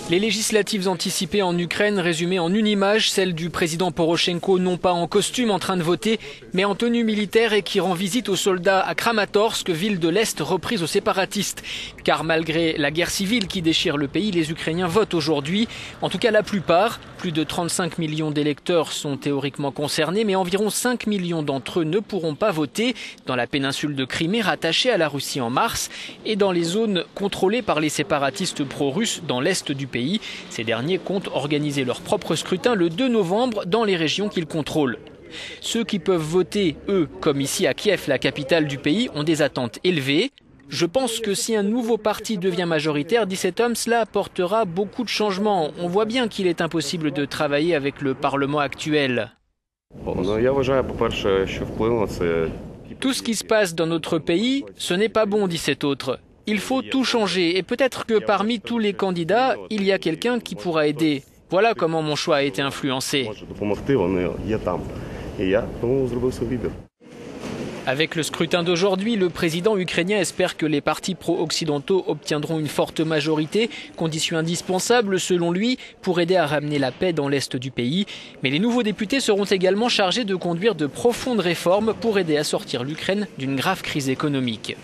Les législatives anticipées en Ukraine résumées en une image, celle du président Porochenko non pas en costume en train de voter, mais en tenue militaire et qui rend visite aux soldats à Kramatorsk, ville de l'Est reprise aux séparatistes. Car malgré la guerre civile qui déchire le pays, les Ukrainiens votent aujourd'hui. En tout cas la plupart, plus de 35 millions d'électeurs sont théoriquement concernés, mais environ 5 millions d'entre eux ne pourront pas voter dans la péninsule de Crimée rattachée à la Russie en mars et dans les zones contrôlées par les séparatistes pro-russes dans l'Est du pays. Ces derniers comptent organiser leur propre scrutin le 2 novembre dans les régions qu'ils contrôlent. Ceux qui peuvent voter, eux, comme ici à Kiev, la capitale du pays, ont des attentes élevées. Je pense que si un nouveau parti devient majoritaire, dit cet homme, cela apportera beaucoup de changements. On voit bien qu'il est impossible de travailler avec le Parlement actuel. Tout ce qui se passe dans notre pays, ce n'est pas bon, dit cet autre. Il faut tout changer et peut-être que parmi tous les candidats, il y a quelqu'un qui pourra aider. Voilà comment mon choix a été influencé. Avec le scrutin d'aujourd'hui, le président ukrainien espère que les partis pro-occidentaux obtiendront une forte majorité, condition indispensable selon lui pour aider à ramener la paix dans l'est du pays. Mais les nouveaux députés seront également chargés de conduire de profondes réformes pour aider à sortir l'Ukraine d'une grave crise économique.